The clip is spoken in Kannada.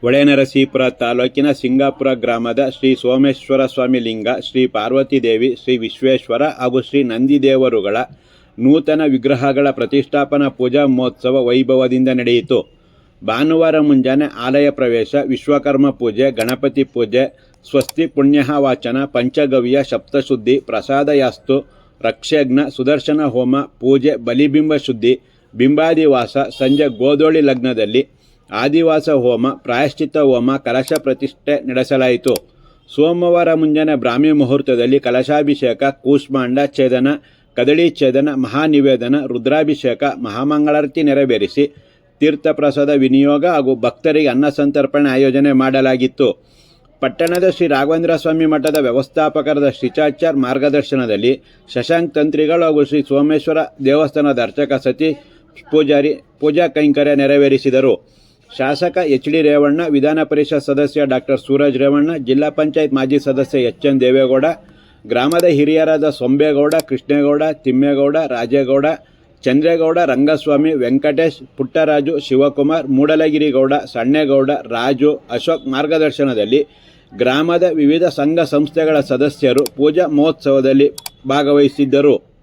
ಹೊಳೆನರಸೀಪುರ ತಾಲೂಕಿನ ಸಿಂಗಾಪುರ ಗ್ರಾಮದ ಶ್ರೀ ಸೋಮೇಶ್ವರ ಸ್ವಾಮಿ ಲಿಂಗ, ಶ್ರೀ ಪಾರ್ವತಿ ದೇವಿ, ಶ್ರೀ ವಿಶ್ವೇಶ್ವರ ಹಾಗೂ ಶ್ರೀ ನಂದಿದೇವರುಗಳ ನೂತನ ವಿಗ್ರಹಗಳ ಪ್ರತಿಷ್ಠಾಪನಾ ಪೂಜಾ ಮಹೋತ್ಸವ ವೈಭವದಿಂದ ನಡೆಯಿತು. ಭಾನುವಾರ ಮುಂಜಾನೆ ಆಲಯ ಪ್ರವೇಶ, ವಿಶ್ವಕರ್ಮ ಪೂಜೆ, ಗಣಪತಿ ಪೂಜೆ, ಸ್ವಸ್ತಿ ಪುಣ್ಯಹ ವಾಚನ, ಪಂಚಗವ್ಯ, ಸಪ್ತಶುದ್ಧಿ, ಪ್ರಸಾದಯಾಸ್ತು, ರಕ್ಷಯಜ್ಞ, ಸುದರ್ಶನ ಹೋಮ, ಪೂಜೆ, ಬಲಿಬಿಂಬ ಶುದ್ಧಿ, ಬಿಂಬಾದಿವಾಸ, ಸಂಜೆ ಗೋಧೋಳಿ ಲಗ್ನದಲ್ಲಿ ಆದಿವಾಸ ಹೋಮ, ಪ್ರಾಯಶ್ಚಿತ್ತ ಹೋಮ, ಕಲಶ ಪ್ರತಿಷ್ಠೆ ನಡೆಸಲಾಯಿತು. ಸೋಮವಾರ ಮುಂಜಾನೆ ಬ್ರಾಹ್ಮಿ ಮುಹೂರ್ತದಲ್ಲಿ ಕಲಶಾಭಿಷೇಕ, ಕೂಷ್ಮಾಂಡ ಛೇದನ, ಕದಳಿ ಛೇದನ, ಮಹಾನಿವೇದನ, ರುದ್ರಾಭಿಷೇಕ, ಮಹಾಮಂಗಳಾರತಿ ನೆರವೇರಿಸಿ ತೀರ್ಥಪ್ರಸಾದ ವಿನಿಯೋಗ ಹಾಗೂ ಭಕ್ತರಿಗೆ ಅನ್ನ ಸಂತರ್ಪಣೆ ಆಯೋಜನೆ ಮಾಡಲಾಗಿತ್ತು. ಪಟ್ಟಣದ ಶ್ರೀ ರಾಘವೇಂದ್ರ ಸ್ವಾಮಿ ಮಠದ ವ್ಯವಸ್ಥಾಪಕರಾದ ಶ್ರೀಚಾಚಾರ್ ಮಾರ್ಗದರ್ಶನದಲ್ಲಿ ಶಶಾಂಕ್ ತಂತ್ರಿಗಳು ಹಾಗೂ ಶ್ರೀ ಸೋಮೇಶ್ವರ ದೇವಸ್ಥಾನದ ಅರ್ಚಕ ಸತೀಶ್ ಪೂಜಾರಿ ಪೂಜಾ ಕೈಂಕರ್ಯ ನೆರವೇರಿಸಿದರು. ಶಾಸಕ ಎಚ್ ಡಿ ರೇವಣ್ಣ, ವಿಧಾನ ಪರಿಷತ್ ಸದಸ್ಯ ಡಾಕ್ಟರ್ ಸೂರಜ್ ರೇವಣ್ಣ, ಜಿಲ್ಲಾ ಪಂಚಾಯತ್ ಮಾಜಿ ಸದಸ್ಯ ಎಚ್ ಎನ್ ದೇವೇಗೌಡ, ಗ್ರಾಮದ ಹಿರಿಯರಾದ ಸೊಂಬೇಗೌಡ, ಕೃಷ್ಣೇಗೌಡ, ತಿಮ್ಮೇಗೌಡ, ರಾಜೇಗೌಡ, ಚಂದ್ರೇಗೌಡ, ರಂಗಸ್ವಾಮಿ, ವೆಂಕಟೇಶ್, ಪುಟ್ಟರಾಜು, ಶಿವಕುಮಾರ್, ಮೂಡಲಗಿರಿಗೌಡ, ಸಣ್ಣೇಗೌಡ, ರಾಜು, ಅಶೋಕ್ ಮಾರ್ಗದರ್ಶನದಲ್ಲಿ ಗ್ರಾಮದ ವಿವಿಧ ಸಂಘ ಸಂಸ್ಥೆಗಳ ಸದಸ್ಯರು ಪೂಜಾ ಮಹೋತ್ಸವದಲ್ಲಿ ಭಾಗವಹಿಸಿದ್ದರು.